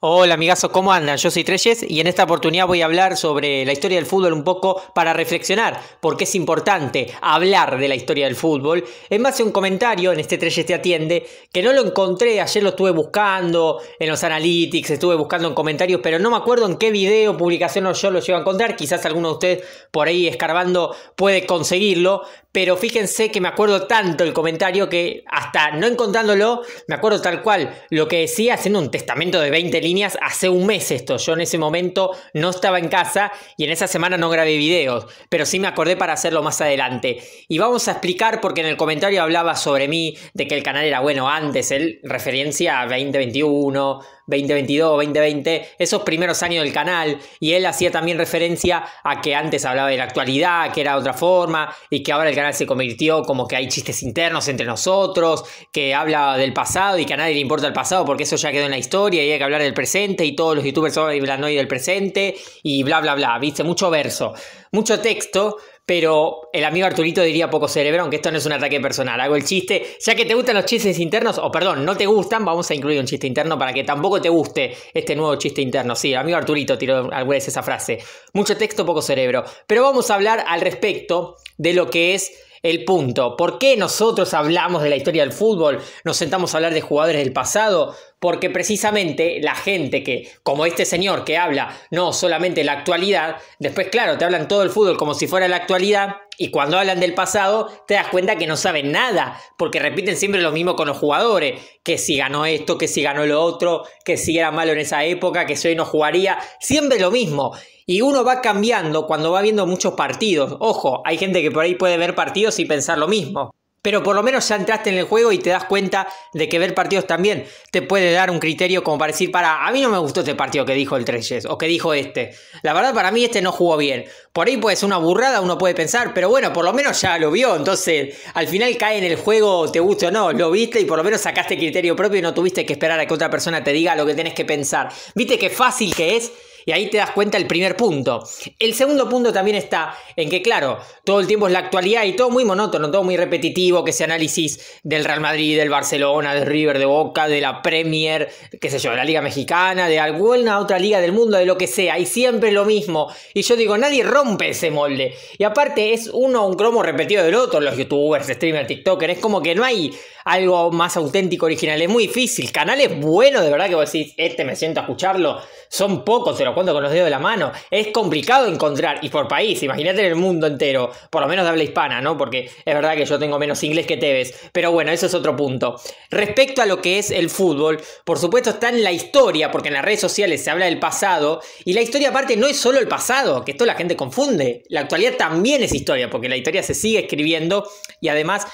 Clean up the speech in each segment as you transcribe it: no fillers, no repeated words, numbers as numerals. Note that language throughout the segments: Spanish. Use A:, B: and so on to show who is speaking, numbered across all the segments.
A: Hola amigazo, ¿cómo andan? Yo soy Treyes y en esta oportunidad voy a hablar sobre la historia del fútbol un poco para reflexionar, porque es importante hablar de la historia del fútbol. En base a un comentario en este Treyes te atiende, que no lo encontré, ayer lo estuve buscando en los analytics, estuve buscando en comentarios, pero no me acuerdo en qué video, publicación yo lo llevo a encontrar. Quizás alguno de ustedes por ahí escarbando puede conseguirlo, pero fíjense que me acuerdo tanto el comentario que hasta no encontrándolo, me acuerdo tal cual lo que decía, haciendo un testamento de 20 líneas hace un mes esto. Yo en ese momento no estaba en casa y en esa semana no grabé videos, pero sí me acordé para hacerlo más adelante. Y vamos a explicar porque en el comentario hablaba sobre mí, de que el canal era bueno antes, él referencia a 2021, 2022, 2020, esos primeros años del canal, y él hacía también referencia a que antes hablaba de la actualidad, que era otra forma, y que ahora el canal se convirtió como que hay chistes internos entre nosotros, que habla del pasado y que a nadie le importa el pasado porque eso ya quedó en la historia y hay que hablar del presente y todos los youtubers hablan hoy del presente y bla bla bla, viste, mucho verso, mucho texto. Pero el amigo Arturito diría poco cerebro, aunque esto no es un ataque personal. Hago el chiste, ya que te gustan los chistes internos, o perdón, no te gustan, vamos a incluir un chiste interno para que tampoco te guste este nuevo chiste interno. Sí, el amigo Arturito tiró alguna vez esa frase. Mucho texto, poco cerebro. Pero vamos a hablar al respecto de lo que es el punto. ¿Por qué nosotros hablamos de la historia del fútbol? Nos sentamos a hablar de jugadores del pasado. Porque precisamente la gente que, como este señor que habla no solamente la actualidad, después claro, te hablan todo el fútbol como si fuera la actualidad, y cuando hablan del pasado te das cuenta que no saben nada, porque repiten siempre lo mismo con los jugadores, que si ganó esto, que si ganó lo otro, que si era malo en esa época, que si hoy no jugaría, siempre lo mismo. Y uno va cambiando cuando va viendo muchos partidos. Ojo, hay gente que por ahí puede ver partidos y pensar lo mismo. Pero por lo menos ya entraste en el juego y te das cuenta de que ver partidos también te puede dar un criterio como para decir, a mí no me gustó este partido que dijo el Treyes o que dijo este. La verdad para mí este no jugó bien. Por ahí puede ser una burrada, uno puede pensar, pero bueno, por lo menos ya lo vio. Entonces al final cae en el juego, te guste o no, lo viste y por lo menos sacaste criterio propio y no tuviste que esperar a que otra persona te diga lo que tenés que pensar. ¿Viste qué fácil que es? Y ahí te das cuenta el primer punto. El segundo punto también está en que, claro, todo el tiempo es la actualidad y todo muy monótono, todo muy repetitivo, que ese análisis del Real Madrid, del Barcelona, del River, de Boca, de la Premier, qué sé yo, de la Liga Mexicana, de alguna otra liga del mundo, de lo que sea, y siempre lo mismo. Y yo digo, nadie rompe ese molde. Y aparte es un cromo repetido del otro, los youtubers, streamers, tiktokers, es como que no hay algo más auténtico, original, es muy difícil. Canales buenos, de verdad que vos decís, me siento a escucharlo, son pocos, te lo cuento con los dedos de la mano, es complicado encontrar, y por país, imagínate en el mundo entero, por lo menos de habla hispana, ¿no? Porque es verdad que yo tengo menos inglés que Tevez, pero bueno, eso es otro punto. Respecto a lo que es el fútbol, por supuesto está en la historia, porque en las redes sociales se habla del pasado, y la historia aparte no es solo el pasado, que esto la gente confunde, la actualidad también es historia, porque la historia se sigue escribiendo, y además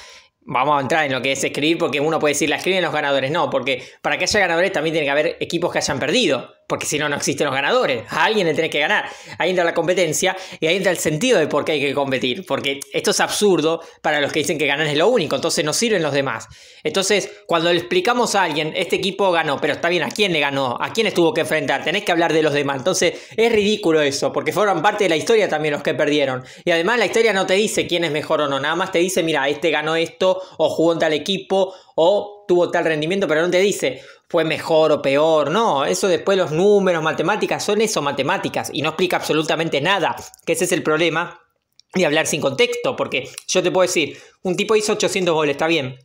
A: vamos a entrar en lo que es escribir, porque uno puede decir, la escriben los ganadores. No, porque para que haya ganadores también tiene que haber equipos que hayan perdido, porque si no, no existen los ganadores. A alguien le tenés que ganar. Ahí entra la competencia y ahí entra el sentido de por qué hay que competir, porque esto es absurdo para los que dicen que ganar es lo único, entonces no sirven los demás. Entonces, cuando le explicamos a alguien, este equipo ganó, pero está bien, ¿a quién le ganó? ¿A quién estuvo que enfrentar? Tenés que hablar de los demás. Entonces, es ridículo eso, porque forman parte de la historia también los que perdieron. Y además la historia no te dice quién es mejor o no, nada más te dice, mira, este ganó esto, o jugó en tal equipo, o tuvo tal rendimiento, pero no te dice fue mejor o peor. No, eso después los números, matemáticas, son eso, matemáticas, y no explica absolutamente nada, que ese es el problema de hablar sin contexto, porque yo te puedo decir, un tipo hizo 800 goles, está bien,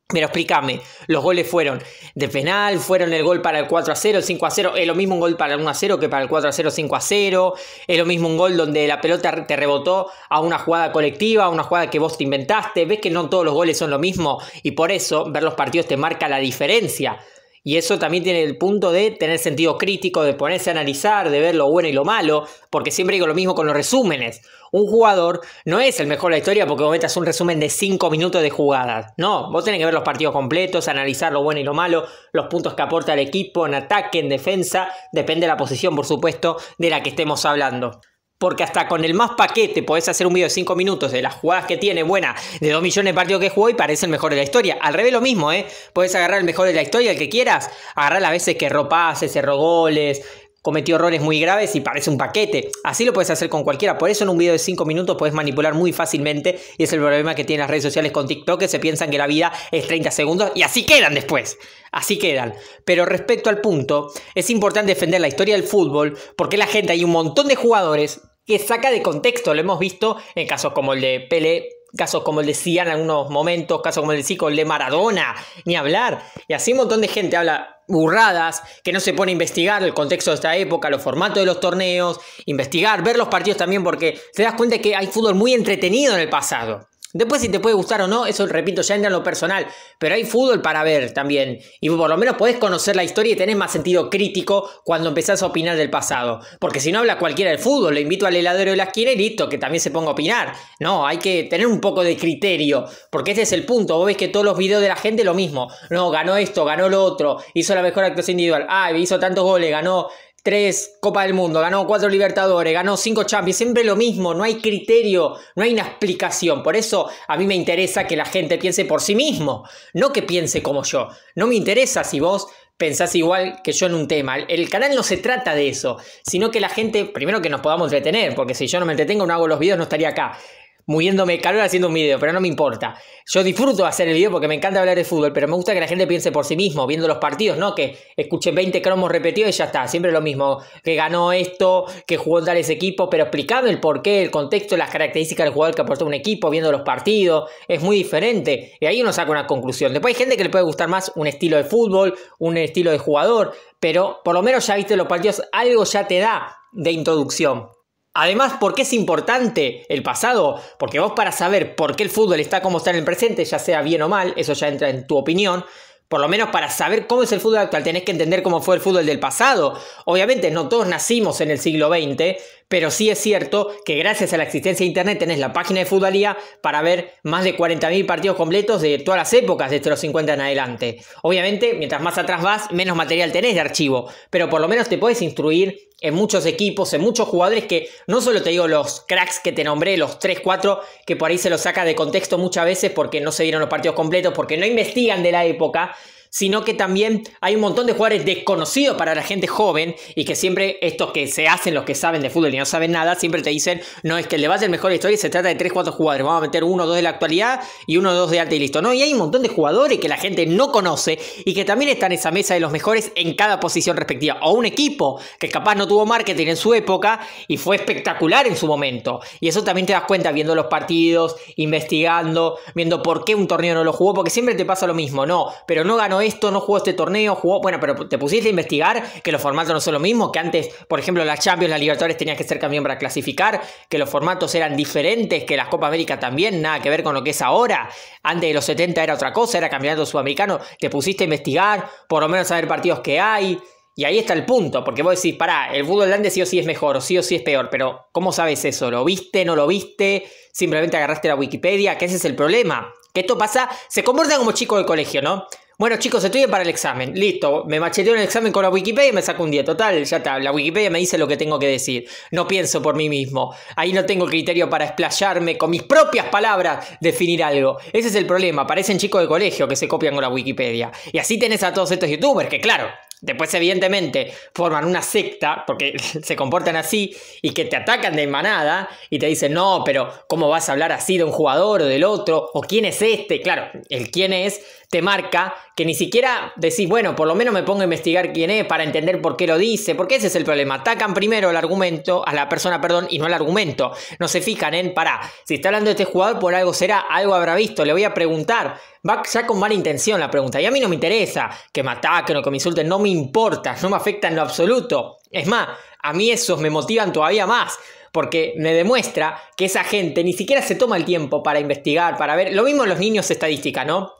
A: pero explícame, los goles fueron de penal, fueron el gol para el 4-0, el 5-0, es lo mismo un gol para el 1-0 que para el 4-0, 5-0, es lo mismo un gol donde la pelota te rebotó a una jugada colectiva, a una jugada que vos te inventaste. Ves que no todos los goles son lo mismo y por eso ver los partidos te marca la diferencia. Y eso también tiene el punto de tener sentido crítico, de ponerse a analizar, de ver lo bueno y lo malo, porque siempre digo lo mismo con los resúmenes. Un jugador no es el mejor de la historia porque vos metas un resumen de 5 minutos de jugadas. No, vos tenés que ver los partidos completos, analizar lo bueno y lo malo, los puntos que aporta el equipo en ataque, en defensa, depende de la posición, por supuesto, de la que estemos hablando. Porque hasta con el más paquete podés hacer un video de 5 minutos de las jugadas que tiene buena de 2 millones de partidos que jugó y parece el mejor de la historia. Al revés lo mismo, podés agarrar el mejor de la historia, el que quieras, agarrar las veces que erró pases, cerró goles, cometió errores muy graves y parece un paquete. Así lo puedes hacer con cualquiera. Por eso en un video de 5 minutos puedes manipular muy fácilmente. Y es el problema que tienen las redes sociales con TikTok, que se piensan que la vida es 30 segundos y así quedan después. así quedan. Pero respecto al punto, es importante defender la historia del fútbol porque la gente, hay un montón de jugadores que saca de contexto. Lo hemos visto en casos como el de Pelé, casos como el de Zidane en algunos momentos, casos como el de Zico, el de Maradona, ni hablar. Y así un montón de gente habla burradas, que no se pone a investigar el contexto de esta época, los formatos de los torneos, investigar, ver los partidos también, porque te das cuenta que hay fútbol muy entretenido en el pasado. Después si te puede gustar o no, eso repito, ya entra en lo personal, pero hay fútbol para ver también, y por lo menos podés conocer la historia y tenés más sentido crítico cuando empezás a opinar del pasado, porque si no habla cualquiera del fútbol, le invito al heladero de la esquina y listo, que también se ponga a opinar. No, hay que tener un poco de criterio, porque este es el punto. Vos ves que todos los videos de la gente lo mismo, no, ganó esto, ganó lo otro, hizo la mejor actuación individual, hizo tantos goles, ganó 3 Copas del Mundo, ganó 4 Libertadores, ganó 5 Champions, siempre lo mismo, no hay criterio, no hay una explicación. Por eso a mí me interesa que la gente piense por sí mismo, no que piense como yo. No me interesa si vos pensás igual que yo en un tema. El canal no se trata de eso, sino que la gente, primero que nos podamos entretener, porque si yo no me entretengo, no hago los videos, no estaría acá muriéndome de calor haciendo un video, pero no me importa. Yo disfruto hacer el video porque me encanta hablar de fútbol, pero me gusta que la gente piense por sí mismo, viendo los partidos, no que escuche 20 cromos repetidos y ya está, siempre lo mismo, que ganó esto, que jugó en tales equipos, pero explicame el porqué, el contexto, las características del jugador que aportó un equipo, viendo los partidos, es muy diferente, y ahí uno saca una conclusión. Después hay gente que le puede gustar más un estilo de fútbol, un estilo de jugador, pero por lo menos ya viste los partidos, algo ya te da de introducción. Además, ¿por qué es importante el pasado? Porque vos, para saber por qué el fútbol está como está en el presente, ya sea bien o mal, eso ya entra en tu opinión, por lo menos para saber cómo es el fútbol actual tenés que entender cómo fue el fútbol del pasado. Obviamente no todos nacimos en el siglo XX, pero sí es cierto que gracias a la existencia de internet tenés la página de Futbolía para ver más de 40.000 partidos completos de todas las épocas, desde los 50 en adelante. Obviamente, mientras más atrás vas, menos material tenés de archivo, pero por lo menos te podés instruir en muchos equipos, en muchos jugadores que no solo te digo los cracks que te nombré, los 3, 4, que por ahí se los saca de contexto muchas veces porque no se dieron los partidos completos, porque no investigan de la época, sino que también hay un montón de jugadores desconocidos para la gente joven y que siempre estos que se hacen los que saben de fútbol y no saben nada, siempre te dicen, no, es que el debate del mejor de la historia se trata de 3, 4 jugadores, vamos a meter 1 o 2 de la actualidad y 1 o 2 de arte y listo. No, y hay un montón de jugadores que la gente no conoce y que también están en esa mesa de los mejores en cada posición respectiva. O un equipo que capaz no tuvo marketing en su época y fue espectacular en su momento. Y eso también te das cuenta viendo los partidos, investigando, viendo por qué un torneo no lo jugó, porque siempre te pasa lo mismo, no, pero no ganó esto, no jugó este torneo, jugó, bueno, pero te pusiste a investigar que los formatos no son lo mismo, que antes, por ejemplo, las Champions, las Libertadores tenías que ser campeón para clasificar, que los formatos eran diferentes, que las Copa América también, nada que ver con lo que es ahora. Antes de los 70 era otra cosa, era campeonato sudamericano, te pusiste a investigar, por lo menos a ver partidos que hay. Y ahí está el punto, porque vos decís, pará, el fútbol de antes sí o sí es mejor, o sí es peor, pero ¿cómo sabes eso? ¿Lo viste, no lo viste? ¿Simplemente agarraste la Wikipedia? Que ese es el problema. Que esto pasa, se comportan como chicos de colegio, ¿no? Bueno, chicos, estudien para el examen. Listo, me macheteo en el examen con la Wikipedia y me saco un 10. Total, ya está. La Wikipedia me dice lo que tengo que decir. No pienso por mí mismo. Ahí no tengo criterio para explayarme con mis propias palabras, definir algo. Ese es el problema. Parecen chicos de colegio que se copian con la Wikipedia. Y así tenés a todos estos youtubers que, claro, después evidentemente forman una secta porque se comportan así y que te atacan de manada y te dicen, no, pero ¿cómo vas a hablar así de un jugador o del otro? ¿O quién es este? Claro, el quién es te marca que ni siquiera decís, bueno, por lo menos me pongo a investigar quién es para entender por qué lo dice, porque ese es el problema. Atacan primero el argumento, a la persona, perdón, y no el argumento. No se fijan en, pará, si está hablando de este jugador, por algo será, algo habrá visto, le voy a preguntar. Va ya con mala intención la pregunta. Y a mí no me interesa que me ataquen o que me insulten, no me importa, no me afecta en lo absoluto. Es más, a mí esos me motivan todavía más, porque me demuestra que esa gente ni siquiera se toma el tiempo para investigar, para ver. Lo mismo en los niños estadística, ¿no?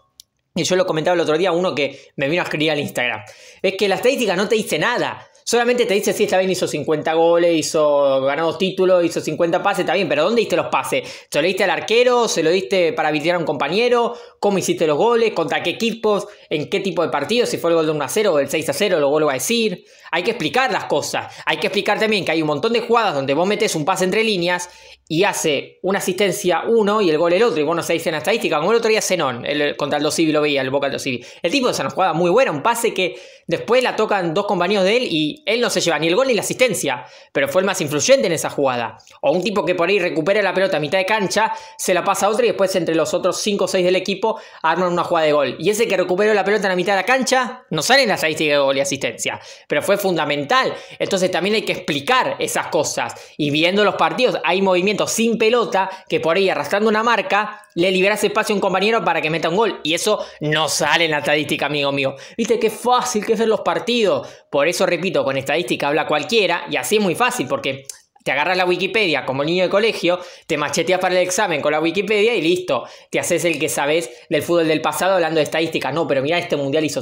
A: Y yo lo comentaba el otro día, uno que me vino a escribir al Instagram. Es que la estadística no te dice nada. Solamente te dice si está bien, hizo 50 goles, ganó 2 títulos, hizo 50 pases, está bien, pero ¿dónde diste los pases? ¿Se lo diste al arquero? ¿Se lo diste para habilitar a un compañero? ¿Cómo hiciste los goles? ¿Contra qué equipos? ¿En qué tipo de partido? Si fue el gol de 1-0 o el 6-0, lo vuelvo a decir. Hay que explicar las cosas. Hay que explicar también que hay un montón de jugadas donde vos metes un pase entre líneas y hace una asistencia uno y el gol el otro, y vos no sabés en la estadística, como el otro día Zenón, contra el Dosivi lo veía, el Boca del Dosivi. El tipo es una jugada muy buena, un pase que después la tocan dos compañeros de él y él no se lleva ni el gol ni la asistencia, pero fue el más influyente en esa jugada. O un tipo que por ahí recupera la pelota a mitad de cancha, se la pasa a otro y después entre los otros 5 o 6 del equipo arman una jugada de gol. Y ese que recuperó la pelota en la mitad de la cancha, no sale en la estadística de gol y asistencia, pero fue fundamental. Entonces también hay que explicar esas cosas. Y viendo los partidos, hay movimientos sin pelota que por ahí arrastrando una marca le liberas espacio a un compañero para que meta un gol, y eso no sale en la estadística, amigo mío. Viste qué fácil que es ver los partidos. Por eso repito, con estadística habla cualquiera, y así es muy fácil porque te agarras la Wikipedia como niño de colegio, te macheteas para el examen con la Wikipedia y listo, te haces el que sabes del fútbol del pasado hablando de estadística. No, pero mirá, este mundial hizo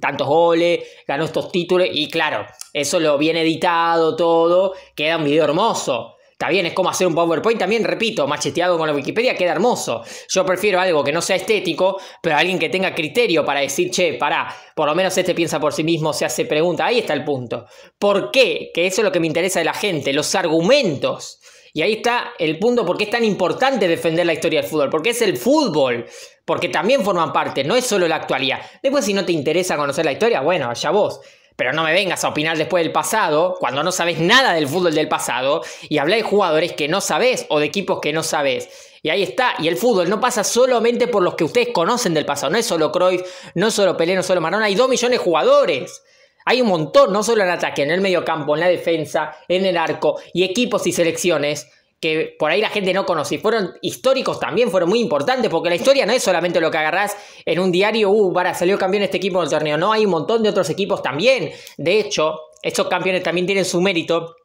A: tantos goles, ganó estos títulos, y claro, eso lo bien editado todo, queda un video hermoso. Está bien, es como hacer un PowerPoint, también repito, macheteado con la Wikipedia, queda hermoso. Yo prefiero algo que no sea estético, pero alguien que tenga criterio para decir, che, pará, por lo menos este piensa por sí mismo, se hace pregunta. Ahí está el punto. ¿Por qué? Que eso es lo que me interesa de la gente, los argumentos. Y ahí está el punto, por qué es tan importante defender la historia del fútbol, porque es el fútbol, porque también forman parte, no es solo la actualidad. Después, si no te interesa conocer la historia, bueno, allá vos. Pero no me vengas a opinar después del pasado, cuando no sabes nada del fútbol del pasado, y hablar de jugadores que no sabés o de equipos que no sabés. Y ahí está. Y el fútbol no pasa solamente por los que ustedes conocen del pasado. No es solo Cruyff, no es solo Pelé, no es solo Maradona. Hay 2 millones de jugadores. Hay un montón, no solo en ataque, en el mediocampo, en la defensa, en el arco, y equipos y selecciones que por ahí la gente no conoce. Y fueron históricos también, fueron muy importantes, porque la historia no es solamente lo que agarrás en un diario, salió campeón este equipo en el torneo. No, hay un montón de otros equipos también. De hecho, estos campeones también tienen su mérito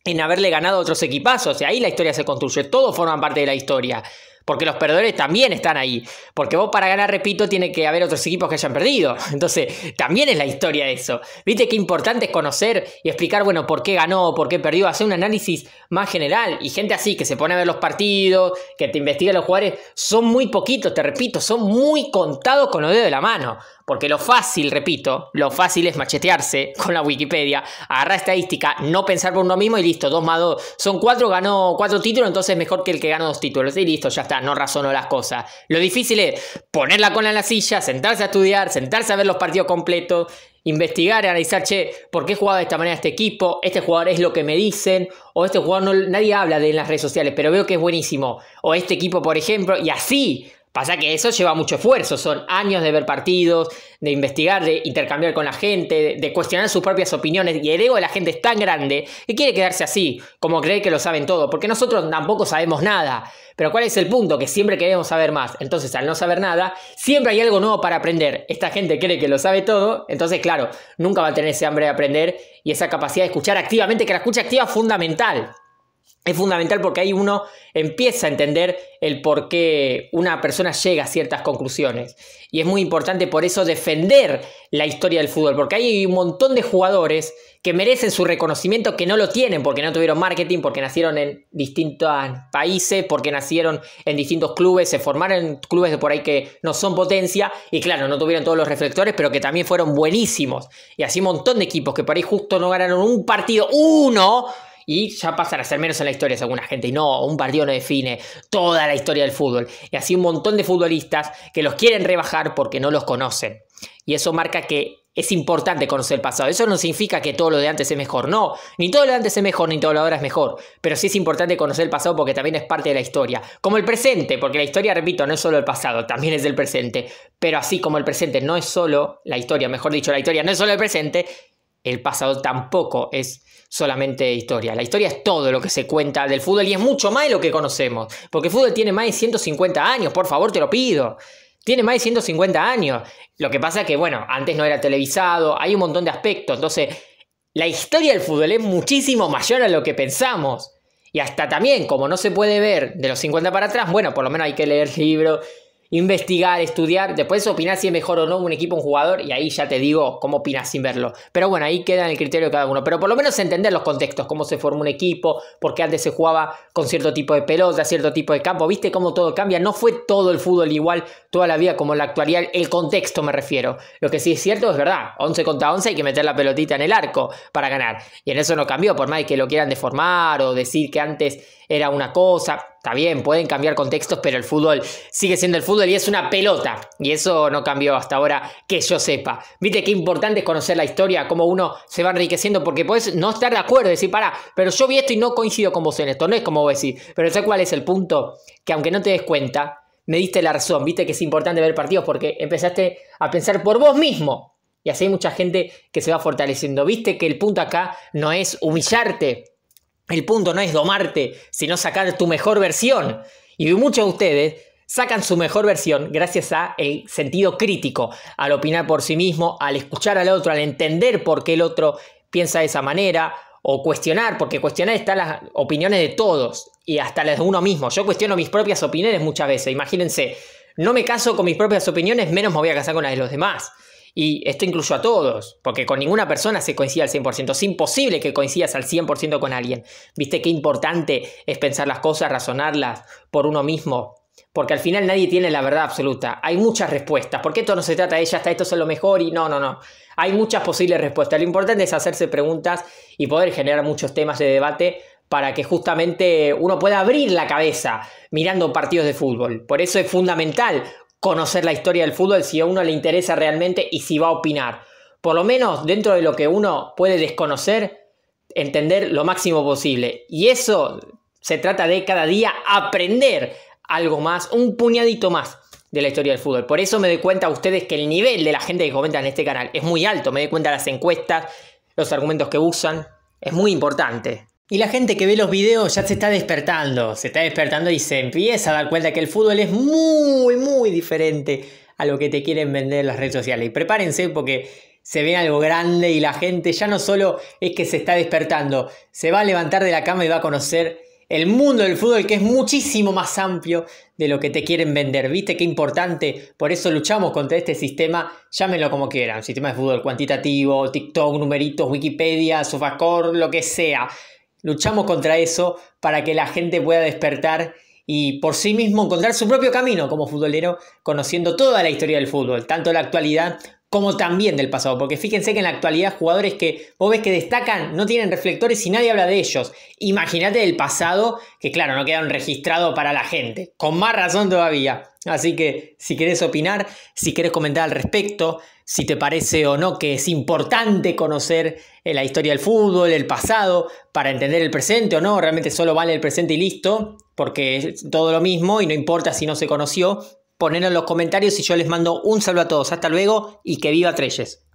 A: en haberle ganado a otros equipazos. Y ahí la historia se construye, todos forman parte de la historia. Porque los perdedores también están ahí. Porque vos para ganar, repito, tiene que haber otros equipos que hayan perdido. Entonces, también es la historia eso. Viste qué importante es conocer y explicar, bueno, por qué ganó, por qué perdió. Hacer un análisis más general. Y gente así, que se pone a ver los partidos, que te investiga los jugadores, son muy poquitos, te repito, son muy contados con los dedos de la mano. Porque lo fácil, repito, lo fácil es machetearse con la Wikipedia, agarrar estadística, no pensar por uno mismo y listo, 2 más 2 son 4, ganó 4 títulos, entonces mejor que el que ganó 2 títulos. Y listo, ya está, no razonó las cosas. Lo difícil es poner la cola en la silla, sentarse a estudiar, sentarse a ver los partidos completos, investigar, analizar, che, ¿por qué jugaba de esta manera este equipo? Este jugador es lo que me dicen, o este jugador no, nadie habla de en las redes sociales, pero veo que es buenísimo. O este equipo, por ejemplo, y así. Pasa que eso lleva mucho esfuerzo, son años de ver partidos, de investigar, de intercambiar con la gente, de cuestionar sus propias opiniones, y el ego de la gente es tan grande que quiere quedarse así, como creer que lo saben todo, porque nosotros tampoco sabemos nada. Pero ¿cuál es el punto? Que siempre queremos saber más. Entonces, al no saber nada, siempre hay algo nuevo para aprender. Esta gente cree que lo sabe todo, entonces, claro, nunca va a tener ese hambre de aprender y esa capacidad de escuchar activamente, que la escucha activa es fundamental. Es fundamental porque ahí uno empieza a entender el por qué una persona llega a ciertas conclusiones. Y es muy importante por eso defender la historia del fútbol, porque hay un montón de jugadores que merecen su reconocimiento que no lo tienen, porque no tuvieron marketing, porque nacieron en distintos países, porque nacieron en distintos clubes, se formaron en clubes de por ahí que no son potencia, y claro, no tuvieron todos los reflectores, pero que también fueron buenísimos. Y así un montón de equipos que por ahí justo no ganaron un partido, uno, y ya pasan a ser menos en la historia según la gente. Y no, un partido no define toda la historia del fútbol. Y así un montón de futbolistas que los quieren rebajar porque no los conocen. Y eso marca que es importante conocer el pasado. Eso no significa que todo lo de antes es mejor. No, ni todo lo de antes es mejor, ni todo lo de ahora es mejor. Pero sí es importante conocer el pasado porque también es parte de la historia. Como el presente, porque la historia, repito, no es solo el pasado, también es el presente. Pero así como el presente no es solo la historia, mejor dicho, la historia no es solo el presente, el pasado tampoco es solamente historia. La historia es todo lo que se cuenta del fútbol y es mucho más de lo que conocemos. Porque el fútbol tiene más de 150 años, por favor, te lo pido. Tiene más de 150 años. Lo que pasa es que, bueno, antes no era televisado, hay un montón de aspectos. Entonces, la historia del fútbol es muchísimo mayor a lo que pensamos. Y hasta también, como no se puede ver de los 50 para atrás, bueno, por lo menos hay que leer libros investigar, estudiar, después opinar si es mejor o no un equipo, un jugador, y ahí ya te digo cómo opinas sin verlo. Pero bueno, ahí queda en el criterio de cada uno. Pero por lo menos entender los contextos, cómo se formó un equipo, por qué antes se jugaba con cierto tipo de pelota, cierto tipo de campo. ¿Viste cómo todo cambia? No fue todo el fútbol igual toda la vida como en la actualidad. El contexto me refiero. Lo que sí es cierto es verdad. 11 contra 11 hay que meter la pelotita en el arco para ganar. Y en eso no cambió, por más que lo quieran deformar o decir que antes era una cosa. Está bien, pueden cambiar contextos, pero el fútbol sigue siendo el fútbol y es una pelota. Y eso no cambió hasta ahora que yo sepa. Viste qué importante es conocer la historia, cómo uno se va enriqueciendo, porque puedes no estar de acuerdo, decir, pará, pero yo vi esto y no coincido con vos en esto. No es como vos decís. Pero ¿sabes cuál es el punto? Que aunque no te des cuenta, me diste la razón. Viste que es importante ver partidos porque empezaste a pensar por vos mismo. Y así hay mucha gente que se va fortaleciendo. Viste que el punto acá no es humillarte. El punto no es domarte, sino sacar tu mejor versión. Y muchos de ustedes sacan su mejor versión gracias al sentido crítico, al opinar por sí mismo, al escuchar al otro, al entender por qué el otro piensa de esa manera, o cuestionar, porque cuestionar están las opiniones de todos y hasta las de uno mismo. Yo cuestiono mis propias opiniones muchas veces. Imagínense, no me caso con mis propias opiniones, menos me voy a casar con las de los demás. Y esto incluyo a todos, porque con ninguna persona se coincide al 100%. Es imposible que coincidas al 100% con alguien. ¿Viste qué importante es pensar las cosas, razonarlas por uno mismo? Porque al final nadie tiene la verdad absoluta. Hay muchas respuestas. Porque esto no se trata de ya está, esto es lo mejor y no. Hay muchas posibles respuestas. Lo importante es hacerse preguntas y poder generar muchos temas de debate para que justamente uno pueda abrir la cabeza mirando partidos de fútbol. Por eso es fundamental conocer la historia del fútbol si a uno le interesa realmente y si va a opinar. Por lo menos dentro de lo que uno puede desconocer, entender lo máximo posible. Y eso se trata de cada día aprender algo más, un puñadito más de la historia del fútbol. Por eso me doy cuenta a ustedes que el nivel de la gente que comenta en este canal es muy alto. Me doy cuenta de las encuestas, los argumentos que usan. Es muy importante. Y la gente que ve los videos ya se está despertando y se empieza a dar cuenta que el fútbol es muy diferente a lo que te quieren vender las redes sociales. Y prepárense porque se ve algo grande y la gente ya no solo es que se está despertando, se va a levantar de la cama y va a conocer el mundo del fútbol, que es muchísimo más amplio de lo que te quieren vender. ¿Viste qué importante? Por eso luchamos contra este sistema, llámenlo como quieran, sistema de fútbol cuantitativo, TikTok, numeritos, Wikipedia, Sofascore, lo que sea. Luchamos contra eso para que la gente pueda despertar y por sí mismo encontrar su propio camino como futbolero, conociendo toda la historia del fútbol, tanto la actualidad como también del pasado. Porque fíjense que en la actualidad jugadores que vos ves que destacan no tienen reflectores y nadie habla de ellos. Imagínate del pasado, que claro, no quedaron registrados para la gente. Con más razón todavía. Así que si querés opinar, si querés comentar al respecto, si te parece o no que es importante conocer la historia del fútbol, el pasado, para entender el presente o no, realmente solo vale el presente y listo, porque es todo lo mismo y no importa si no se conoció, ponedlo en los comentarios y yo les mando un saludo a todos. Hasta luego y que viva Trelles.